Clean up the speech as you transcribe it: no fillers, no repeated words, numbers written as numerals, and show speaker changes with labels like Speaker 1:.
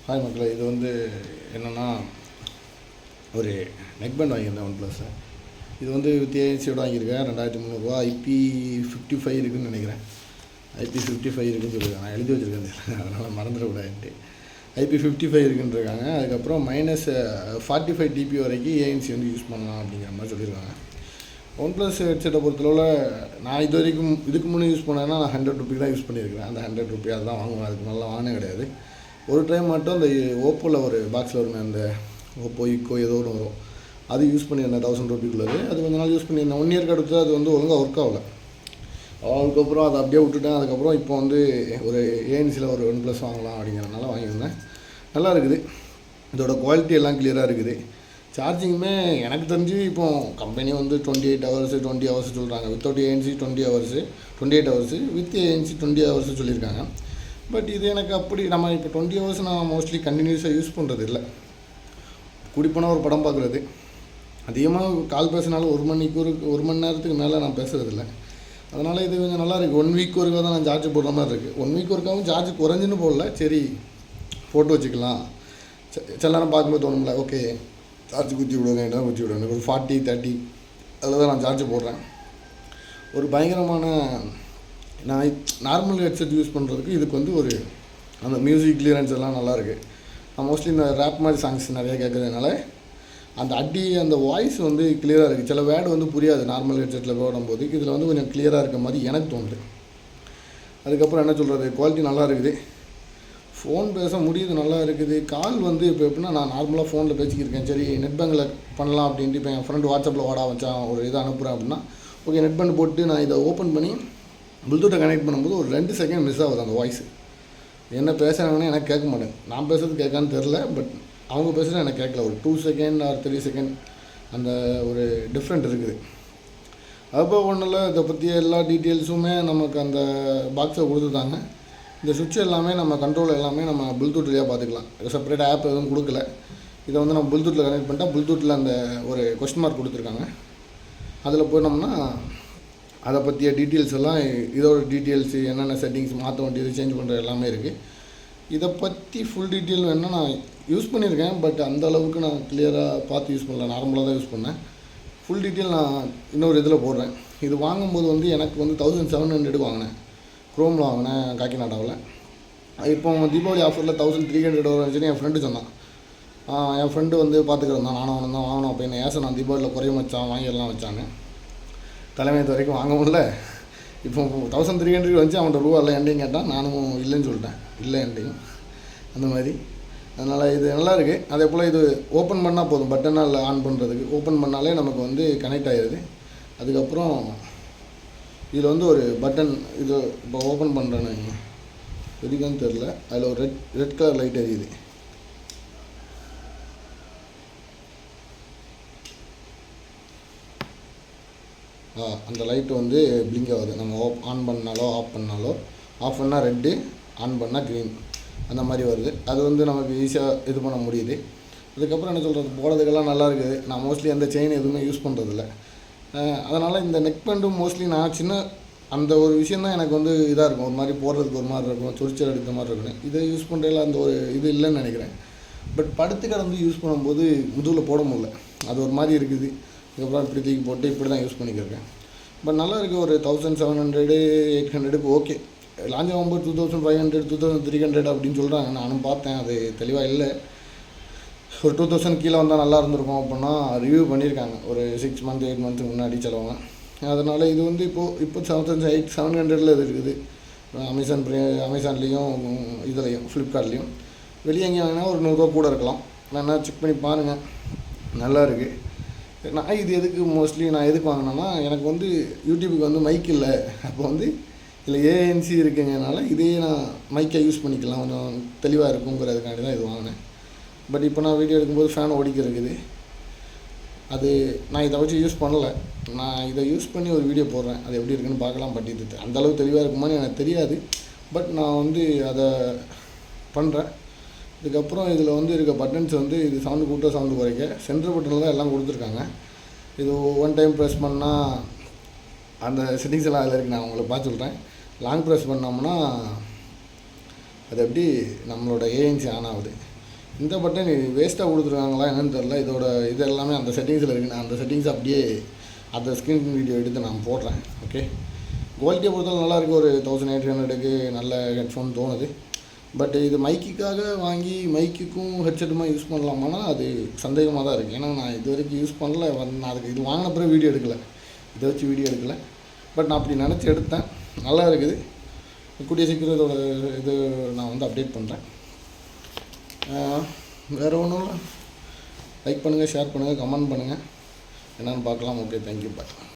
Speaker 1: Hi மக்களே, இது வந்து என்னென்னா ஒரு நெக் பேண்ட் வாங்கியிருந்தேன் ஒன் ப்ளஸில். இது வந்து வித் ஏஎன்சியோடு வாங்கியிருக்கேன். 2300 IP55 இருக்குதுன்னு நினைக்கிறேன். IP55 இருக்குதுன்னு சொல்லியிருக்காங்க. நான் எழுதி வச்சுருக்கேன், அதனால் மறந்துடக்கூடாதுன்ட்டு. IP55 இருக்குன்னு இருக்காங்க. அதுக்கப்புறம் -45 dB வரைக்கும் ஏஎன்சி வந்து யூஸ் பண்ணலாம் அப்படிங்கிற மாதிரி சொல்லியிருக்காங்க. ஒன் ப்ளஸ் ஹெட்செட்டை பொறுத்தளவில் நான் இதுக்கு முன்னே யூஸ் பண்ணேன்னா நான் 100 ரூபி தான் யூஸ் பண்ணியிருக்கிறேன். அந்த 100 ரூபி அதுதான் வாங்குவேன். அதுக்கு நல்லா வாங்கினே கிடையாது. ஒரு டைம் மட்டும் அந்த ஓப்போவில் ஒரு பாக்ஸில் வருமே, அந்த ஓப்போ இக்கோ ஏதோ ஒன்று வரும், அது யூஸ் பண்ணியிருந்தேன் 1000 ரூபிக்குள்ளது. அது கொஞ்ச நாள் யூஸ் பண்ணியிருந்தேன். 1 இயர்க்கு அடுத்து அது வந்து ஒழுங்காக ஒர்க் ஆகலை. அதுக்கப்புறம் அதை அப்படியே விட்டுட்டேன். அதுக்கப்புறம் இப்போ வந்து ஒரு ஏஎன்சியில் ஒரு ஒன் ப்ளஸ் வாங்கலாம் அப்படிங்கிறனால வாங்கியிருந்தேன். நல்லா இருக்குது. இதோட குவாலிட்டி எல்லாம் கிளியராக இருக்குது. சார்ஜிங்குமே எனக்கு தெரிஞ்சு இப்போ கம்பெனி வந்து 28 ஹவர்ஸு 20 ஹவர்ஸ் சொல்கிறாங்க. Without ANC 20 hours 28 hours, with ANC 20 hours சொல்லியிருக்காங்க. பட் இது எனக்கு அப்படி நம்ம இப்போ 20 ஹவர்ஸ் நான் மோஸ்ட்லி கண்டினியூஸாக யூஸ் பண்ணுறது இல்லை. கூடிப்போனால் ஒரு படம் பார்க்குறது, அதிகமாக கால் பேசினாலும் ஒரு மணி நேரத்துக்கு மேலே நான் பேசுகிறதில்ல. அதனால் இது கொஞ்சம் நல்லா இருக்குது. 1 வீக் ஒருக்கா தான் நான் சார்ஜ் போடுற மாதிரி இருக்குது. 1 வீக் ஒருக்காவும் சார்ஜ் குறைஞ்சின்னு போடல, சரி போட்டு வச்சுக்கலாம். சில நேரம் பார்க்கும்போது தோணும்ல, ஓகே சார்ஜ் குத்தி விடுவாங்க, என்ன குத்தி விடுவாங்க, ஒரு 40 30 அதில் தான் நான் சார்ஜ் போடுறேன். ஒரு பயங்கரமான நான் நார்மல் ஹெட்செட் யூஸ் பண்ணுறதுக்கு இதுக்கு வந்து ஒரு அந்த மியூசிக் கிளியரன்ஸ் எல்லாம் நல்லாயிருக்கு. நான் மோஸ்ட்லி இந்த ரேப் மாதிரி சாங்ஸ் நிறையா கேட்குறதுனால அந்த அந்த வாய்ஸ் வந்து கிளியராக இருக்குது. சில வேர்டு வந்து புரியாது நார்மல் ஹெட்செட்டில் போடும்போது. இதில் வந்து கொஞ்சம் கிளியராக இருக்க மாதிரி எனக்கு தோணுது. அதுக்கப்புறம் என்ன சொல்கிறது, குவாலிட்டி நல்லா இருக்குது. ஃபோன் பேச முடியுது, நல்லா இருக்குது. கால் வந்து இப்போ எப்படின்னா, நான் நார்மலாக ஃபோனில் பேசிக்கிருக்கேன், சரி நெட் பேங்கில் பண்ணலாம் அப்படின்ட்டு. இப்போ என் ஃப்ரெண்டு வாட்ஸ்அப்பில் வாடா வச்சான் ஒரு இதை அனுப்புகிறேன் அப்படின்னா, ஓகே நெட் பேண்ட் போட்டு நான் இதை ஓப்பன் பண்ணி ப்ளூடூத்தை கனெக்ட் பண்ணும்போது ஒரு 2 செகண்ட் மிஸ் ஆகுது அந்த வாய்ஸு. என்ன பேசுகிறாங்கன்னு எனக்கு கேட்க மாட்டேன். நான் பேசுகிறது கேட்கான்னு தெரில, பட் அவங்க பேசுகிறது எனக்கு கேட்கல. ஒரு 2 செகண்ட் ஆர் 3 செகண்ட் அந்த ஒரு டிஃப்ரெண்ட் இருக்குது. அப்போ ஒன்றும் இல்லை, இதை பற்றி எல்லா டீட்டெயில்ஸுமே நமக்கு அந்த பாக்ஸை கொடுத்துட்டாங்க. இந்த சுவிட்ச் எல்லாமே நம்ம கண்ட்ரோல் எல்லாமே நம்ம ப்ளூடூத்லேயே பார்த்துக்கலாம். செப்பரேட் ஆப் எதுவும் கொடுக்கல. இதை வந்து நம்ம ப்ளூடூத்தில் கனெக்ட் பண்ணிட்டா ப்ளூடூத்தில் அந்த ஒரு கொஸ்டின் மார்க் கொடுத்துருக்காங்க. அதில் போனோம்னா அதை பற்றிய டீட்டெயில்ஸ் எல்லாம், இதோட டீட்டெயில்ஸு என்னென்ன செட்டிங்ஸ் மாற்ற வேண்டியது சேஞ்ச் பண்ணுற எல்லாமே இருக்குது. இதை பற்றி ஃபுல் டீட்டெயில் வேணுன்னா நான் யூஸ் பண்ணியிருக்கேன், பட் அந்த அளவுக்கு நான் கிளியராக பார்த்து யூஸ் பண்ணல, நார்மலாக தான் யூஸ் பண்ணேன். ஃபுல் டீட்டெயில் நான் இன்னொரு இதில் போடுறேன். இது வாங்கும்போது வந்து எனக்கு வந்து 1700 வாங்கினேன். க்ரோமில் வாங்கினேன் காக்கிநாடாவில். இப்போ தீபாவளி ஆஃபரில் 1300 வந்துச்சுன்னு என் ஃப்ரெண்டு சொன்னான். என் ஃப்ரெண்டு வந்து பார்த்துக்கிறேன் தான், நானும் அவனும் தான் வாங்கினோம். அப்போ என்ன ஏசை நான் தீபாவளியில் குறைய வச்சான், வாங்கிடலாம் வச்சாங்க. தலைமையத்து வரைக்கும் வாங்க முடியல. இப்போ 1300 வந்துச்சு. அவன்கிட்ட ரூபா இல்லை எண்டையும் கேட்டான், நானும் இல்லைன்னு சொல்லிட்டேன், இல்லை எண்டையும் அந்த மாதிரி. அதனால் இது நல்லா இருக்குது. அதே போல் இது ஓப்பன் பண்ணால் போதும், பட்டனால் ஆன் பண்ணுறதுக்கு ஓப்பன் பண்ணாலே நமக்கு வந்து கனெக்ட் ஆகிடுது. அதுக்கப்புறம் இதில் வந்து ஒரு பட்டன், இது இப்போ ஓப்பன் பண்ணுறேன்னு எதுக்குன்னு தெரில, அதில் ஒரு ரெட் கலர் லைட் எரியுது. அந்த லைட்டு வந்து பிளிங்க் ஆகுது. நம்ம ஆன் பண்ணாலோ ஆஃப் பண்ணாலோ, ஆஃப் பண்ணால் ரெட்டு, ஆன் பண்ணால் க்ரீன், அந்த மாதிரி வருது. அது வந்து நமக்கு ஈஸியாக இது பண்ண முடியுது. அதுக்கப்புறம் என்ன சொல்கிறது, போடுறதுக்கெல்லாம் நல்லா இருக்குது. நான் மோஸ்ட்லி அந்த செயின் எதுவுமே யூஸ் பண்ணுறதில்ல. அதனால் இந்த நெக் பேண்டும் மோஸ்ட்லி நான் அந்த ஒரு விஷயந்தான் எனக்கு வந்து இதாக இருக்கும். ஒரு மாதிரி போடுறதுக்கு ஒரு மாதிரி இருக்கும், சொரிச்சல் எடுத்த மாதிரி இருக்கணும். இதை யூஸ் பண்ணுறதுல அந்த ஒரு இது இல்லைன்னு நினைக்கிறேன். பட் படுத்து கிடந்து யூஸ் பண்ணும்போது முதுகில் போட முடியல, அது ஒரு மாதிரி இருக்குது. இதுக்கப்புறம் இப்படி தூக்கி போட்டு இப்படி தான் யூஸ் பண்ணிக்கிருக்கேன். பட் நல்லா இருக்குது. ஒரு 1700 800க்கு ஓகே. லான்ச் ஆகும்போது 2500 2300 அப்படின்னு சொல்கிறாங்க. நானும் பார்த்தேன், அது தெளிவாக இல்லை. ஒரு 2000 கீழே வந்தால் நல்லா இருந்திருக்கும் அப்படின்னா ரிவ்யூ பண்ணியிருக்காங்க ஒரு 6 மந்த் 8 மந்த்துக்கு முன்னாடி செலவாங்க. அதனால் இது வந்து இப்போ 700 இது இருக்குது. அமேசான்லேயும் இதுலேயும் ஃப்ளிப்கார்ட்லேயும். வெளியே எங்கேயும் வாங்கினா ஒரு 100 ரூபா கூட இருக்கலாம். வேணா செக் பண்ணி பாருங்கள், நல்லா இருக்குது. நான் இது எதுக்கு மோஸ்ட்லி நான் எதுக்கு வாங்கினேன்னா, எனக்கு வந்து யூடியூபுக்கு வந்து மைக் இல்லை. அப்போ வந்து இல்லை ஏஎன்சி இருக்குங்கனால இதே நான் மைக்கை யூஸ் பண்ணிக்கலாம், கொஞ்சம் தெளிவாக இருக்குங்கிறதுக்காண்டி தான் இது வாங்கினேன். பட் இப்போ நான் வீடியோ எடுக்கும்போது ஃபேன் ஓடிக்க இருக்குது. அது நான் இதை வச்சு யூஸ் பண்ணலை. நான் இதை யூஸ் பண்ணி ஒரு வீடியோ போடுறேன், அது எப்படி இருக்குன்னு பார்க்கலாம். பட் இது அந்தளவுக்கு தெளிவாக இருக்குமான்னு எனக்கு தெரியாது. பட் நான் வந்து அதை பண்ணுறேன். இதுக்கப்புறம் இதில் வந்து இருக்க பட்டன்ஸ் வந்து இது சவுண்டு கூட்ட சவுண்டு குறைக்க சென்டர் பட்டனில் தான் எல்லாம் கொடுத்துருக்காங்க. இது 1 டைம் ப்ரெஸ் பண்ணால் அந்த செட்டிங்ஸ் எல்லாம் அதில் இருக்குது. நான் உங்களுக்கு பார்த்து சொல்கிறேன். லாங் ப்ரெஸ் பண்ணோம்னா அது எப்படி நம்மளோட ஏஎன்சி ஆன் ஆகுது. இந்த பட்டன் வேஸ்ட்டாக கொடுத்துருக்காங்களா என்னன்னு தெரில. இதோட இது எல்லாமே அந்த செட்டிங்ஸில் இருக்குது. நான் அந்த செட்டிங்ஸ் அப்படியே அந்த ஸ்க்ரீன் வீடியோ எடுத்து நான் போடுறேன். ஓகே, குவாலிட்டியை பொறுத்தவரை நல்லாயிருக்கு. ஒரு 1800க்கு நல்ல ஹெட்ஃபோன் தோணுது. பட் இது மைக்குக்காக வாங்கி மைக்குக்கும் ஹெட்செட்டுமா யூஸ் பண்ணலாமான்னா அது சந்தேகமாக தான் இருக்குது. ஏன்னா நான் இது வரைக்கும் யூஸ் பண்ணல. நான் அதுக்கு இது வாங்கின பிறகு வீடியோ எடுக்கலை, இதை வச்சு வீடியோ எடுக்கலை. பட் நான் அப்படி நினச்சி எடுத்தேன். நல்லா இருக்குது. கூடிய சீக்கிரம் இதோட இது நான் வந்து அப்டேட் பண்ணுறேன். வேறு ஒன்றும் இல்லை. லைக் பண்ணுங்கள், ஷேர் பண்ணுங்கள், கமெண்ட் பண்ணுங்கள். என்னென்னு பார்க்கலாம். ஓகே, தேங்க்யூ, பாய்.